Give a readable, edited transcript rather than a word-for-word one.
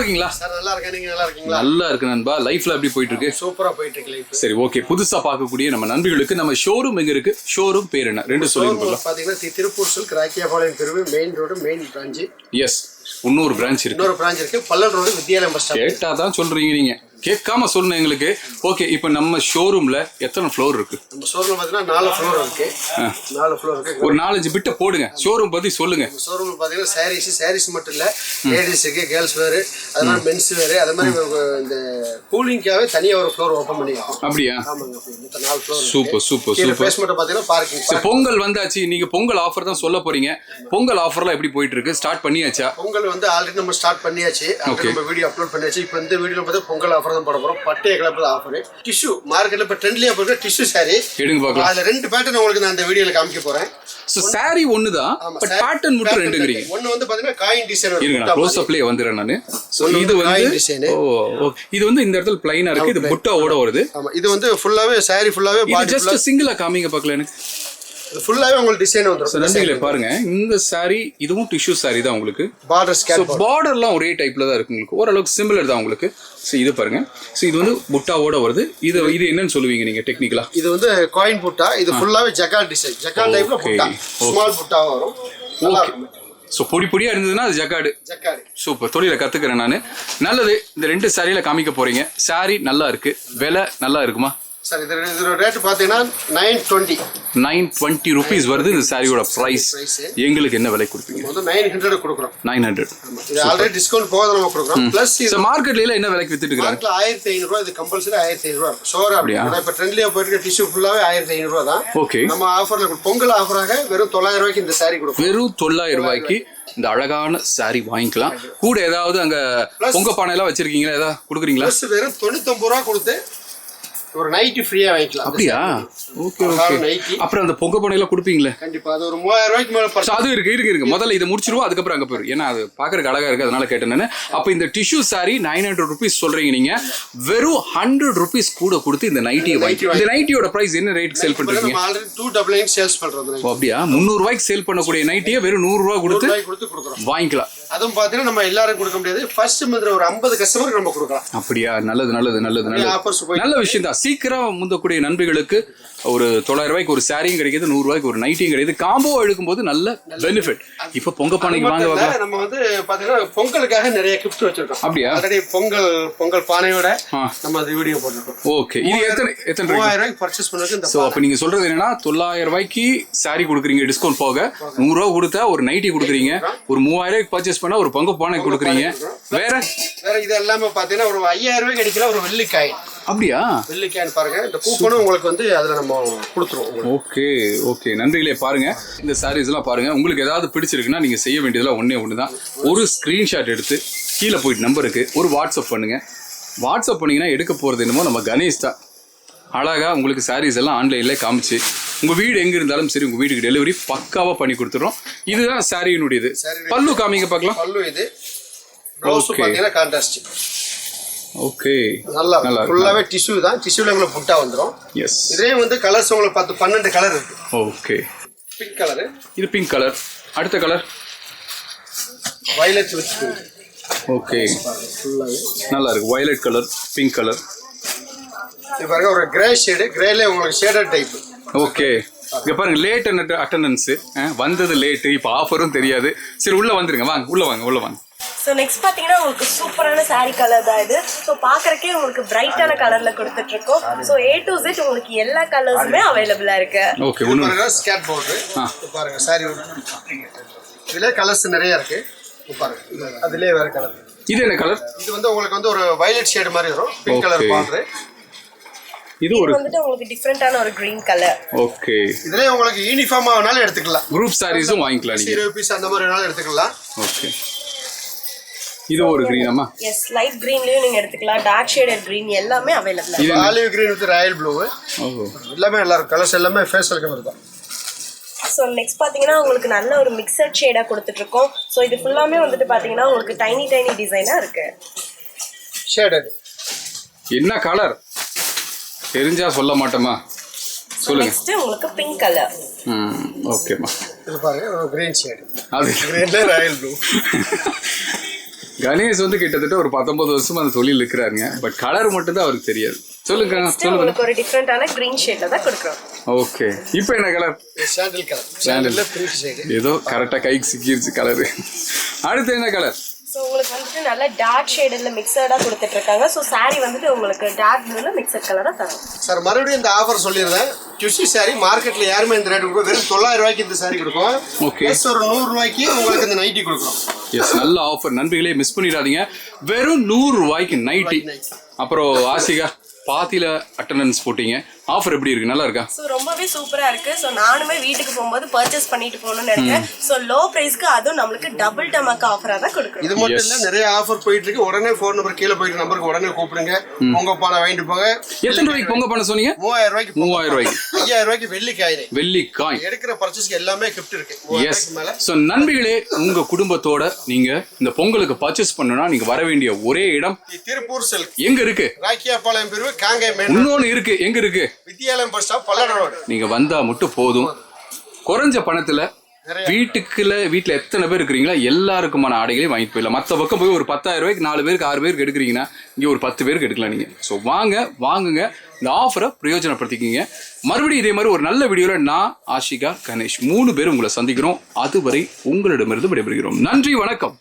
இருக்கீங்களா சார்? நல்லா இருக்கேன். நீங்க நல்லா இருக்கீங்களா? நல்லா இருக்கு நண்பா. லைஃப்ல எப்படி போயிட்டு இருக்கு? சூப்பரா போயிட்டு இருக்கு லைஃப். சரி, ஓகே. புதுசா பார்க்கக்கூடிய நம்ம நண்பர்களுக்கு நம்ம ஷோரூம் எங்க இருக்கு? ஷோரூம் பேர் என்ன? ரெண்டு சொல்லுங்க. பாத்தீங்கன்னா திருப்பூர் சில்க் ராக்கியாபாளையம் தெருவு main road main branch. Yes, இன்னொரு பிரான்ச் இருக்கு. இன்னொரு பிரான்ச் இருக்கு பல்லல் ரோடு வித்யாலயம் பஸ் ஸ்டாப். கேட்டா தான் சொல்றீங்க நீங்க, கேட்காம சொல்லுங்க எங்களுக்கு. ஓகே, இப்போ நம்ம ஷோரூம்ல எத்தனை ஃப்ளோர் இருக்கு? நம்ம ஷோரூம்ல பாத்தீங்கன்னா 4 ஃப்ளோர் இருக்கு. 4 ஃப்ளோர் இருக்கு. ஒரு 4-5 பிட்ட போடுங்க, ஷோரூம் பத்தி சொல்லுங்க. ஷோரூம்ல பாத்தீங்கன்னா சாரீஸ் மட்டும் இல்ல, லேடிஸ்க்கு கேர்ள்ஸ் வேர், அதனால மென்ஸ் வேர், அது மாதிரி இந்த கூலிங்காவே தனியா ஒரு ஃப்ளோர் ஓபன் பண்ணிருக்கோம். அப்படியா? ஆமாங்க. மொத்தம் 4 floor. Super super super. Basement பாத்தீங்கன்னா பார்க்கிங். பொங்கல் வந்தாச்சு, நீங்க பொங்கல் ஆஃபர் தான் சொல்ல போறீங்க. பொங்கல் ஆஃபர்லாம் எப்படி போயிட்டு இருக்கு? ஸ்டார்ட் பண்ணியாச்சா? பொங்கல் வந்து ஆல்ரெடி நம்ம ஸ்டார்ட் பண்ணியாச்சு. நம்ம வீடியோ அப்லோட் பண்ணியாச்சு. இப்போ இந்த வீடியோல பார்த்தா பொங்கல் ஆஃபர் தான் போட போறோம். பட்டை கலப்பது ஆஃபர். டிஷ்யூ மார்க்கெட்ல இப்ப ட்ரெண்ட்லியா போற டிஷ்யூ சாரி எடுங்க பார்க்கலாம். அதுல 2 பேட்டர்ன் உங்களுக்கு நான் இந்த வீடியோல காமிக்க போறேன். சோ சாரி ஒண்ணுதான், பட் பேட்டர்ன் மட்டும் 2ங்கறீங்க. ஒன்னு வந்து பாத்தீங்கன்னா காயின் டிசைன் இருங்க, நான் க்ளோஸ் அப்லயே வந்துறேன் நானு. சோ இது வந்து இது வந்து இந்த இடத்துல ப்ளைனா இருக்கு. இது புட்டாவோட வருது. ஆமா, இது வந்து ஃபுல்லாவே சாரி ஃபுல்லாவே பாடி ஜஸ்ட் சிங்கிளா காமிங்க பார்க்கலாம். எனக்கு ஃபுல்லாவே உங்களுக்கு டிசைன் வந்துரும். நன்றிகளே. பாருங்க, இந்த சாரி இதுவும் டிஷ்யூ சாரி தான் உங்களுக்கு. பார்டர் ஸ்கேல் பார்டர்லாம் ஒரே டைப்ல தான் இருக்கு உங்களுக்கு. ஓரளவுக்கு சிமிலர் தான் உங்களுக்கு. சோ இது பாருங்க. சோ இது வந்து புட்டாவோட வருது. இது என்னன்னு சொல்லுவீங்க நீங்க டெக்னிக்கலா? இது வந்து காயின் புட்டா. இது ஃபுல்லாவே ஜக்கார்ட் டிசைன். ஜக்கார்ட் டைப்ல புட்டா. ஸ்மால் புட்டா வரும். நல்லா இருக்கும். ஸோ பொடியா இருந்ததுன்னா அது ஜக்காடு. சூப்பர், தொழிலை கற்றுக்கிறேன் நான். நல்லது. இந்த 2 சாரியில் காமிக்க போறீங்க. சாரி நல்லா இருக்கு, விலை நல்லா இருக்குமா? சார் இதோட ரேட் பார்த்தீங்கன்னா 920 rupees வருது இந்த சாரியோட பிரைஸ். எங்களுக்கு என்ன விலை கொடுப்பீங்க? வந்து 900 கொடுக்குறோம். 900. இது ஆல்ரெடி டிஸ்கவுண்ட் போக நம்ம கொடுக்குறோம். ப்ளஸ் இது மார்க்கெட்ல என்ன விலைக்கு வித்துட்டு இருக்காங்க? 1500 இது கம்பல்சரி 1500 ஷோர். அப்படியே இப்போ ட்ரெண்ட்லியா போயிட்டு டிஷ்யூ ஃபுல்லாவே 1500 தான். ஓகே, நம்ம ஆஃபர்ல பொங்கல் ஆஃபராக வெறும் 900 ரூபாய்க்கு இந்த சாரி கொடுக்கும். வெறும் 900 ரூபாய்க்கு இந்த அழகான சாரி வாங்கிக்கலாம். கூட ஏதாவது அங்க பொங்க பானை எல்லாம் வச்சிருக்கீங்களா? ஏதாவது கொடுக்குறீங்களா? வெறும் 99 ரூபா கொடுத்து ஒரு நைட்டி ஃப்ரீயா வாங்கிக்கலாம். அப்படியா? Okay okay. அப்புறம் அந்த பொங்க பானை எல்லாம் கொடுப்பீங்களா? கண்டிப்பா. அது ஒரு 3000 ரூபாய்க்கு மேல பர்ச்சேஸ். அது இருக்கு. முதல்ல இதை முடிச்சிருவோம், அதுக்கப்புறம் அங்க போயிடும். ஏன்னா அது பாக்குறதுக்கு அழகா இருக்கு, அதனால கேட்டேன் நான். அப்ப இந்த டிஷ்யூ சாரி 900 rupees சொல்றீங்க நீங்க. வெறும் 100 rupees கூட கொடுத்து இந்த நைட்டியை வாங்கிக்கலாம். இந்த நைட்டியோட பிரைஸ் என்ன ரேட் சேல் பண்றீங்க? நம்ம ஆல்ரெடி 299 சேல்ஸ் பண்றோம். அப்படியா? 300 ரூபாய்க்கு சேல் பண்ணக்கூடிய நைட்டியை வெறும் 100 ரூபாய் கொடுத்து கொடுக்குறோம். வாங்கிக்கலாம். அதுவும் பாத்தீங்கன்னா நம்ம எல்லாரும் கொடுக்க முடியாது. ஃபர்ஸ்ட் மந்த்ல ஒரு 50 கஸ்டமருக்கு நம்ம கொடுக்கலாம். அப்படியா? நல்லது. நல்ல விஷயம் தான். சீக்கிரம் முந்தக்கூடிய நண்பர்களுக்கு ஒரு 900 ரூபாய்க்கு ஒரு சாரியும் கிடைக்குது, 100 ரூபாய்க்கு ஒரு நைட்டியும் கிடைக்குது. காம்போ எடுக்கும்போது நல்ல பெனிஃபிட். இப்ப பொங்க பானைக்கு வாங்க நம்ம வந்து பாத்தீங்கன்னா பொங்கலுக்காக நிறைய கிஃப்ட் வச்சிருக்கோம். அப்படியா? ஆல்ரெடி பொங்கல் பானையோட நம்ம அந்த வீடியோ போட்டுருக்கோம். ஓகே. இது எத்தனை 3000 ரூபாய்க்கு பர்ச்சேஸ் பண்ணுங்க. சோ அப்ப நீங்க சொல்றது என்னன்னா 900 ரூபாய்க்கு சாரி கொடுக்குறீங்க டிஸ்கவுண்ட் போக, 100 ரூபாய் கொடுத்தா ஒரு நைட்டி கொடுக்குறீங்க, ஒரு 3000 ரூபாய்க்கு பர்ச்சேஸ் பண்ணா ஒரு பொங்க பானை கொடுக்குறீங்க. வேற இது எல்லாமே பாத்தீங்கன்னா ஒரு 5000 ரூபாய்க்கு கிடைக்கல ஒரு வெள்ளிக்காய். அப்படியா? வெள்ளிக்காய் பாருங்க. இந்த கூப்பனும் உங்களுக்கு வந்து அதுல நம்ம கொடுத்துருவோம். ஓகே. நன்றிகளே. பாருங்க, இந்த சாரீஸ் எல்லாம் பாருங்க. உங்களுக்கு ஏதாவது பிடிச்சிருக்குன்னா நீங்க செய்ய வேண்டியதெல்லாம் ஒண்ணுதான். ஒரு ஸ்கிரீன்ஷாட் எடுத்து கீழே போயிட்டு நம்பருக்கு ஒரு வாட்ஸ்அப் பண்ணுங்க. வாட்ஸ்அப் பண்ணீங்கன்னா எடுக்க போறது என்னமோ நம்ம கணேஷ் தான். அழகா உங்களுக்கு சாரீஸ் எல்லாம் ஆன்லைன்ல காமிச்சு உங்க வீடு எங்க இருந்தாலும் சரி உங்க வீட்டுக்கு டெலிவரி பக்காவா பண்ணி கொடுத்துறோம். இதுதான் சாரியினுடையது. பல்லு காமிங்க பார்க்கலாம். பல்லு இது. ப்ளவுஸ் பாத்தீங்கன்னா கான்ட்ராஸ்ட். ஓகே, நல்லா ஃபுல்லாவே டிஷ்யூ தான். டிஷ்யூல உங்களுக்கு புட்டா வந்துரும். எஸ். இதே வந்து கலர்ஸ் உங்களுக்கு 12 கலர் இருக்கு. ஓகே. Pink colour. இது பிங்க் கலர். அடுத்த colour violet with pink. Okay, நல்லா இருக்கு. Violet colour, pink colour. இது பாருங்க ஒரு கிரே ஷேட். கிரேல உங்களுக்கு ஷேடட் டைப். ஓகே. இங்க பாருங்க, லேட் அட்டெண்டன்ஸ் வந்தது லேட். இப்போ ஆஃபரும் தெரியாது. சரி, உள்ள வந்துருங்க. உள்ள வாங்க. ஸோ நெக்ஸ்ட் பார்த்தீங்கன்னா உங்களுக்கு சூப்பரான சாரீ கலர் தான் இது. ஸோ பார்க்குறக்கே உங்களுக்கு பிரைட்டான கலரில் கொடுத்துட்ருக்கோம். ஸோ A to Z உங்களுக்கு எல்லா கலர்ஸுமே அவைலபிளாக இருக்கு. ஓகே. ஸ்கேட் போர்டு பாருங்க. சாரி இதுல கலர்ஸ் நிறைய இருக்கு. பாருங்க, அதுலேயே வேற கலர். இது என்ன கலர்? இது வந்து உங்களுக்கு வந்து ஒரு வயலட் ஷேட் மாதிரி வரும். Pink colour border. இது வந்துட்டு உங்களுக்கு டிஃபரண்டான ஒரு கிரீன் கலர். ஓகே. இதுலயே உங்களுக்கு யூனிஃபார்மா வேணாலும் எடுத்துக்கலாம். குரூப் சாரீஸும் வாங்கிக்கலாம் நீங்க. 0 பீஸ் அந்த மாதிரி வேணாலும் எடுத்துக்கலாம். ஓகே. இது ஒரு கிரீன் அம்மா. எஸ், லைட் கிரீன்லயும் நீங்க எடுத்துக்கலாம். டார்க் ஷேடட் கிரீன் எல்லாமே அவேலபிள். இது olive green with Royal blue. எல்லாமே நல்லா இருக்கு. கலர்ஸ் எல்லாமே ஃபேஷியல் கலர் தான். ஸோ நெக்ஸ்ட் பார்த்தீங்கன்னா உங்களுக்கு நல்ல ஒரு மிக்சட் ஷேடாக கொடுத்துட்ருக்கோம். ஸோ இது ஃபுல்லாமே வந்துட்டு பார்த்தீங்கன்னா உங்களுக்கு டைனி டிசைனாக இருக்கு. ஷேடட் என்ன கலர் தெரிஞ்சா சொல்ல மாட்டோமா? சொல்லுங்க. நெக்ஸ்ட் உங்களுக்கு பிங்க் கலர். ஓகேமா. இது பாருங்க, கிரீன் ஷேட். அது கிரீன்ல ராயல் ப்ளூ. கணேஷ் வந்து கிட்டத்தட்ட ஒரு 19 வருஷமா அந்த தொழில் இருக்கிறாருங்க. பட் கலர் மட்டும் தான் அவருக்கு தெரியாது. சொல்லுங்க சொல்லுங்க. உங்களுக்கு ஒரு டிஃபரெண்டான கிரீன் ஷேட்ல தான் கொடுக்குறோம். ஓகே, இப்போ என்ன கலர்? Sandal colour. சாண்டில்ல பிங்க் ஷேட். ஏதோ கரெக்டா கைக்கு சிக்கிருச்சு கலர். அடுத்து என்ன கலர்? ஸோ உங்களுக்கு வந்துட்டு நல்ல டார்க் ஷேடில் மிக்சடாக கொடுத்துட்டு இருக்காங்க. ஸோ சாரி வந்துட்டு உங்களுக்கு டார்க் ப்ளூவில் மிக்சட் கலராக தரும். சார் மறுபடியும் இந்த ஆஃபர் சொல்லிடுறேன். டிஷ்யூ சாரி மார்க்கெட்ல யாருமே இந்த ரேட் கொடுக்கும். வெறும் 900 ரூபாய்க்கு இந்த சாரி கொடுக்கும். ஓகே, ப்ளஸ் ஒரு 100 ரூபாய்க்கு உங்களுக்கு இந்த நைட்டி கொடுக்கும். எஸ், நல்ல ஆஃபர் நண்பர்களே, மிஸ் பண்ணிடாதீங்க. வெறும் 100 ரூபாய்க்கு நைட்டி. அப்புறம் ஆசிகா பாதியில அட்டெண்டன்ஸ் போட்டீங்க. ஆஃபர் எப்படி இருக்கு? நல்லா இருக்கா? ஸோ ரொம்பவே சூப்பரா இருக்கு. ஸோ நானுமே வீட்டுக்கு போகும்போது பர்ச்சேஸ் பண்ணிட்டு போகணும்னு நினைக்கிறேன். ஸோ லோ பிரைஸ்க்கு அதுவும் நம்மளுக்கு டபுள் டமாக்கு ஆஃபரா தான் கொடுக்குறோம். இது மட்டும் இல்ல, நிறைய ஆஃபர் போயிட்டு இருக்கு. உடனே ஃபோன் நம்பர் கீழே போயிட்டு நம்பருக்கு உடனே கூப்பிடுங்க. பொங்க பானை வாங்கிட்டு போங்க. எத்தனை ரூபாய்க்கு பொங்க பானை சொன்னீங்க? 3000 ரூபாய்க்கு. 3000 ரூபாய்க்கு. 5000 ரூபாய்க்கு வெள்ளி காயின். வெள்ளி காயின் எடுக்கிற பர்ச்சேஸ்க்கு எல்லாமே கிஃப்ட் இருக்கு. எஸ். ஸோ நண்பர்களே, உங்க குடும்பத்தோட நீங்க இந்த பொங்கலுக்கு பர்ச்சேஸ் பண்ணணும்னா நீங்க வர வேண்டிய ஒரே இடம் திருப்பூர் சில்க். எங்க இருக்கு? ராக்கியாபாளையம் பிரிவு காங்கேயம் மெயின். இன்னொன்னு இருக்கு. எங்க இருக்கு? Vidyalayam bus stop Palladam road. நீங்க வந்தா மட்டும் போதும். குறைஞ்ச பணத்துல வீட்டுல எத்தனை பேர் இருக்கிறீங்களா எல்லாருக்குமான ஆடைகளையும் வாங்கிட்டு போயிடலாம். மற்ற பக்கம் போய் ஒரு 10,000 ரூபாய்க்கு 4 பேருக்கு 6 பேருக்கு எடுக்கிறீங்கன்னா இங்க ஒரு 10 பேருக்கு எடுக்கலாம் நீங்க. ஸோ வாங்குங்க, இந்த ஆஃபரை பிரயோஜனப்படுத்திக்கிங்க. மறுபடியும் இதே மாதிரி ஒரு நல்ல வீடியோல நான் ஆஷிகா கணேஷ் 3 பேர் உங்களை சந்திக்கிறோம். அதுவரை உங்களிடமிருந்து விடைபெறுகிறோம். நன்றி, வணக்கம்.